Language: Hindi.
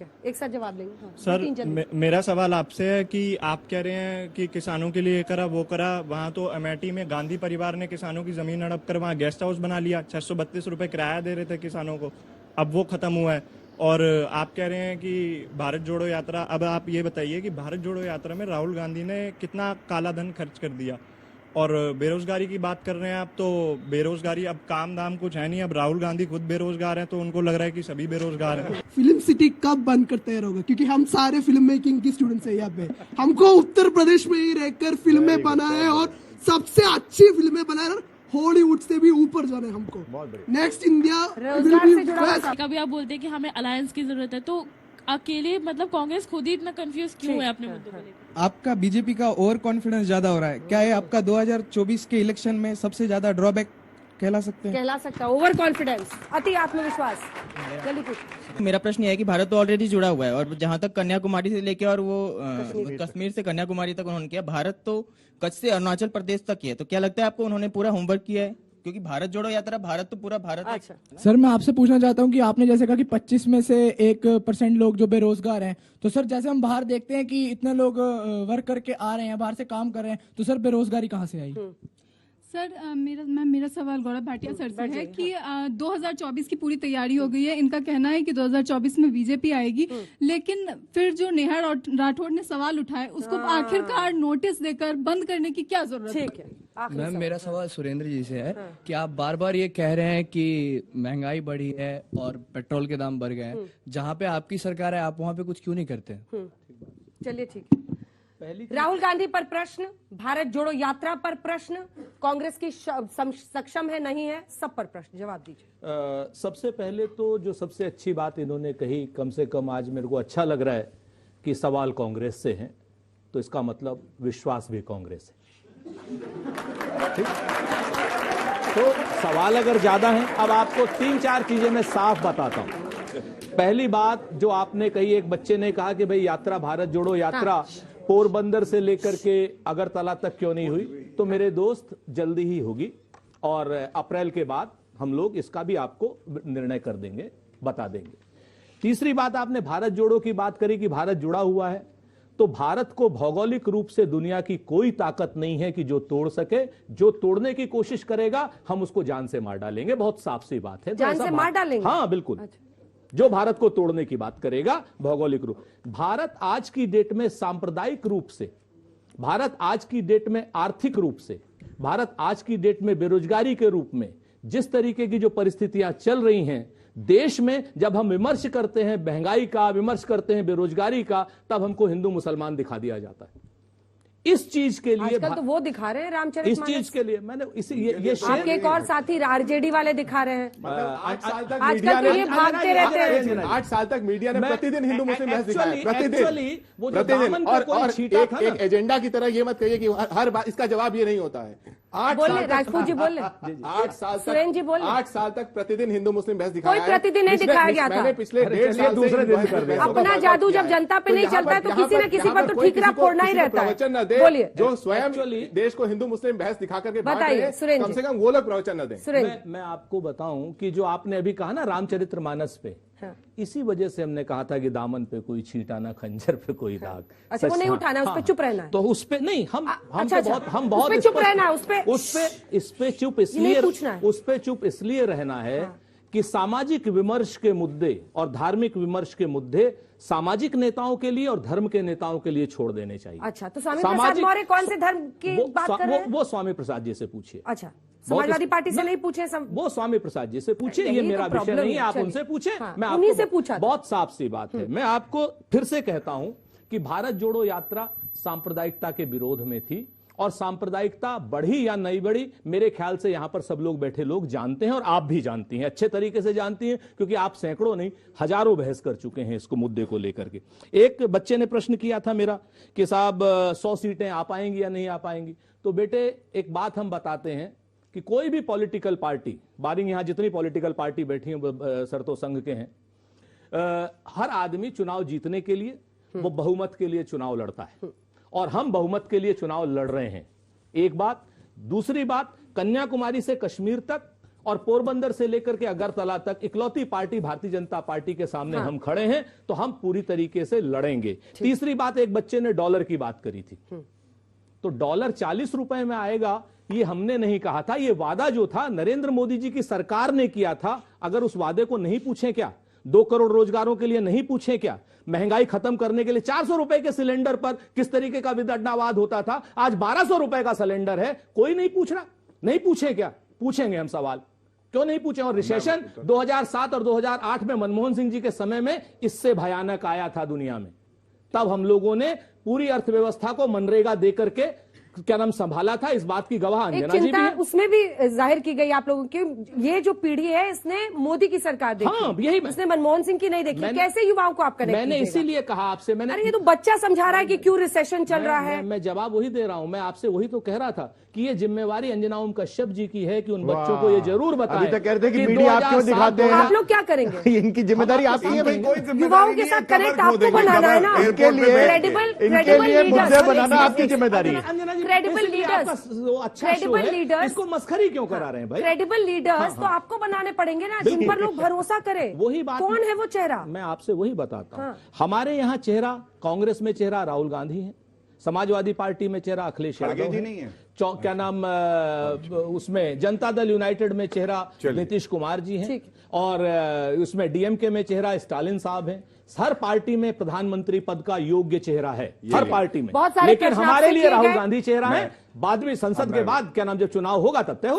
एक साथ जवाब लेंगे। हाँ, सर मेरा सवाल आपसे है कि आप कह रहे हैं कि किसानों के लिए ये करा वो करा, वहाँ तो अमेठी में गांधी परिवार ने किसानों की जमीन हड़प कर वहाँ गेस्ट हाउस बना लिया, 632 रुपए किराया दे रहे थे किसानों को, अब वो खत्म हुआ है। और आप कह रहे हैं कि भारत जोड़ो यात्रा, अब आप ये बताइए कि भारत जोड़ो यात्रा में राहुल गांधी ने कितना काला धन खर्च कर दिया। और बेरोजगारी की बात कर रहे हैं आप, तो बेरोजगारी अब काम दाम कुछ है नहीं, अब राहुल गांधी खुद बेरोजगार हैं तो उनको लग रहा है कि सभी बेरोजगार हैं। फिल्म सिटी कब बंद करते हैं रहोगे? क्योंकि हम सारे फिल्म मेकिंग की स्टूडेंट्स हैं यहाँ पे, हमको उत्तर प्रदेश में ही रहकर फिल्में बनाए और सबसे अच्छी फिल्में बनाए और हॉलीवुड से भी ऊपर जाना है हमको। नेक्स्ट इंडिया कभी आप बोलते हैं कि हमें अलायंस की जरूरत है, तो अकेले मतलब कांग्रेस खुद ही इतना कंफ्यूज क्यों है अपने मुद्दों को लेकर? आपका बीजेपी का ओवर कॉन्फिडेंस ज्यादा हो रहा है क्या? ये आपका 2024 के इलेक्शन में सबसे ज्यादा ड्रॉबैक कहला सकते हैं? कहला सकता है ओवर कॉन्फिडेंस, अति आत्मविश्वास। जल्दी पूछ। मेरा प्रश्न यह है कि भारत तो ऑलरेडी जुड़ा हुआ है, और जहां तक कन्याकुमारी से लेके और वो कश्मीर से कन्याकुमारी तक उन्होंने किया, भारत तो कच्छ से अरुणाचल प्रदेश तक किया है। तो क्या लगता है आपको उन्होंने पूरा होमवर्क किया है? क्योंकि भारत जोड़ो यात्रा, भारत तो पूरा भारत है। अच्छा सर मैं आपसे पूछना चाहता हूं कि आपने जैसे कहा कि 25 में से 1% लोग जो बेरोजगार हैं, तो सर जैसे हम बाहर देखते हैं कि इतने लोग वर्क करके आ रहे हैं, बाहर से काम कर रहे हैं, तो सर बेरोजगारी कहाँ से आई? सर मेरा सवाल गौरव भाटिया सर से है कि 2024 की पूरी तैयारी हो गई है। इनका कहना है कि 2024 में बीजेपी आएगी, लेकिन फिर जो नेहा राठौड़ ने सवाल उठाए उसको आखिरकार नोटिस देकर बंद करने की क्या जरूरत है? ठीक है। मैम मेरा सवाल सुरेंद्र जी से है कि आप बार बार ये कह रहे हैं कि महंगाई बढ़ी है और पेट्रोल के दाम बढ़ गए हैं, जहाँ पे आपकी सरकार है आप वहाँ पे कुछ क्यों नहीं करते? चलिए ठीक है। राहुल गांधी पर प्रश्न, भारत जोड़ो यात्रा पर प्रश्न, कांग्रेस की सक्षम है नहीं है, सब पर प्रश्न जवाब दीजिए। सबसे पहले तो जो सबसे अच्छी बात इन्होंने कही, कम से कम आज मेरे को अच्छा लग रहा है कि सवाल कांग्रेस से हैं, तो इसका मतलब विश्वास भी कांग्रेस है। ठीक? तो सवाल अगर ज्यादा है, अब आपको 3-4 चीजें मैं साफ बताता हूं। पहली बात जो आपने कही, एक बच्चे ने कहा कि भाई यात्रा, भारत जोड़ो यात्रा पोरबंदर से लेकर के अगरतला तक क्यों नहीं हुई? तो मेरे दोस्त जल्दी ही होगी, और अप्रैल के बाद हम लोग इसका भी आपको निर्णय कर देंगे, बता देंगे। तीसरी बात, आपने भारत जोड़ो की बात करी कि भारत जुड़ा हुआ है, तो भारत को भौगोलिक रूप से दुनिया की कोई ताकत नहीं है कि जो तोड़ सके। जो तोड़ने की कोशिश करेगा हम उसको जान से मार डालेंगे। बहुत साफ सी बात है। जान से मार डालेंगे? हाँ बिल्कुल। अच्छा। जो भारत को तोड़ने की बात करेगा भौगोलिक रूप, भारत आज की डेट में सांप्रदायिक रूप से, भारत आज की डेट में आर्थिक रूप से, भारत आज की डेट में बेरोजगारी के रूप में, जिस तरीके की जो परिस्थितियां चल रही हैं देश में, जब हम विमर्श करते हैं महंगाई का, विमर्श करते हैं बेरोजगारी का, तब हमको हिंदू मुसलमान दिखा दिया जाता है। इस चीज के लिए आजकल तो वो दिखा रहे हैं रामचरितमानस। इस चीज के लिए मैंने ये आपके एक और साथी आरजेडी वाले दिखा रहे हैं। 8 साल तक आजकल तो ये भागते रहते हैं। 8 साल तक मीडिया ने प्रतिदिन हिंदू मुस्लिम बहस दिखाया, प्रतिदिन। और एक एजेंडा की तरह ये मत कहिए कि हर बात इसका जवाब ये नहीं होता है। 8 बोले राजपूत जी, बोले 8 साल सुरेंद्र जी बोले 8 साल तक प्रतिदिन हिंदू मुस्लिम बहस दिखाया। कोई प्रतिदिन नहीं दिखाया गया था। मैंने पिछले 1.5 साल दूसरे दिन कर रहे हैं। अपना जादू जब जनता पे नहीं चलता है तो किसी न किसी पर तो ठीकरा फोड़ना ही रहता है। प्रवचन न दे, बोलिए। जो स्वयं देश को हिंदू मुस्लिम बहस दिखा करके बताइए सुरेंद्र, कम से कम वो लोग प्रवचन न दें। मैं आपको बताऊं कि जो आपने अभी कहा ना रामचरितमानस पे, हाँ। इसी वजह से हमने कहा था कि दामन पे कोई छींटा ना, खंजर पे कोई दाग। अच्छा, वो नहीं उठाना है, उस पे चुप रहना है। तो उस पे नहीं, हम अच्छा, तो बहुत, हम बहुत उस पे चुप रहना है, इस पे चुप इसलिए, उस पे चुप इसलिए रहना है कि सामाजिक विमर्श के मुद्दे और धार्मिक विमर्श के मुद्दे सामाजिक नेताओं के लिए और धर्म के नेताओं के लिए छोड़ देने चाहिए। अच्छा, तो स्वामी प्रसाद मौर्य कौन से धर्म की बात कर रहे हैं? वो स्वामी प्रसाद जी से पूछिए। अच्छा, समाजवादी पार्टी से नहीं पूछे? वो स्वामी प्रसाद जी से पूछे, ये मेरा विषय नहीं है, आप उनसे पूछे। मैं उन्हीं से पूछा, बहुत साफ सी बात है। मैं आपको फिर से कहता हूं कि भारत जोड़ो यात्रा सांप्रदायिकता के विरोध में थी, और सांप्रदायिकता बढ़ी या नहीं बढ़ी, मेरे ख्याल से यहां पर सब लोग बैठे लोग जानते हैं, और आप भी जानती हैं, अच्छे तरीके से जानती हैं, क्योंकि आप सैकड़ों नहीं हजारों बहस कर चुके हैं इसको मुद्दे को लेकर के। एक बच्चे ने प्रश्न किया था मेरा कि साहब 100 सीटें आ पाएंगी या नहीं आ पाएंगी। तो बेटे एक बात हम बताते हैं कि कोई भी पॉलिटिकल पार्टी, बारिंग यहां जितनी पॉलिटिकल पार्टी बैठी हैं सरतो संघ के हैं, हर आदमी चुनाव जीतने के लिए वो बहुमत के लिए चुनाव लड़ता है, और हम बहुमत के लिए चुनाव लड़ रहे हैं। एक बात। दूसरी बात, कन्याकुमारी से कश्मीर तक और पोरबंदर से लेकर के अगरतला तक इकलौती पार्टी भारतीय जनता पार्टी के सामने हम खड़े हैं, तो हम पूरी तरीके से लड़ेंगे। तीसरी बात, एक बच्चे ने डॉलर की बात करी थी, तो डॉलर 40 रुपए में आएगा ये हमने नहीं कहा था। ये वादा जो था नरेंद्र मोदी जी की सरकार ने किया था, अगर उस वादे को नहीं पूछे क्या? 2 करोड़ रोजगारों के लिए नहीं पूछे क्या? महंगाई खत्म करने के लिए 400 रुपए के सिलेंडर पर किस तरीके का विदंडनावाद होता था, आज 1200 रुपए का सिलेंडर है, कोई नहीं पूछ रहा। नहीं पूछे क्या? पूछेंगे हम सवाल, क्यों नहीं पूछे? और रिसेशन 2007 और 2008 में मनमोहन सिंह जी के समय में इससे भयानक आया था दुनिया में। तब हम लोगों ने पूरी अर्थव्यवस्था को मनरेगा देकर के क्या नाम संभाला था, इस बात की गवाह अंजना जी भी है। उसमें भी जाहिर की गई आप लोगों की, ये जो पीढ़ी है इसने मोदी की सरकार देखी, हाँ, यही इसने मनमोहन सिंह की नहीं देखी। कैसे युवाओं को आप कनेक्ट मैंने इसीलिए कहा आपसे, मैंने अरे ये तो बच्चा समझा रहा है कि क्यों रिसेशन चल रहा है। मैं जवाब वही दे रहा हूं, मैं आपसे वही तो कह रहा था कि ये जिम्मेवारी अंजना ओम कश्यप जी की है कि उन बच्चों को ये जरूर बताएं। अभी तक कह रहे थे कि मीडिया आप क्यों दिखाते हैं, आप लोग क्या करेंगे? इनकी जिम्मेदारी आपकी है भाई, युवाओं के साथ कनेक्ट आपको बनाना है ना, इनके लिए मुद्दे बनाना आपकी जिम्मेदारी है। क्रेडिबल लीडर्स, अच्छा शो है, इसको मस्खरी क्यों करा रहे हैं भाई? क्रेडिबल लीडर्स तो आपको बनाने पड़ेंगे ना, जिन पर लोग भरोसा करें। वही बात, कौन है वो चेहरा? मैं आपसे वही बताता हूं। हमारे यहाँ चेहरा, कांग्रेस में चेहरा राहुल गांधी है, समाजवादी पार्टी में चेहरा अखिलेश यादव है, क्या नाम उसमें जनता दल यूनाइटेड में चेहरा नीतीश कुमार जी हैं, और उसमें डीएमके में चेहरा स्टालिन साहब हैं। हर पार्टी में प्रधानमंत्री पद का योग्य चेहरा है, हर पार्टी में, लेकिन हमारे लिए राहुल गांधी चेहरा है। बाद में संसद के बाद क्या नाम जब चुनाव होगा तब तय हो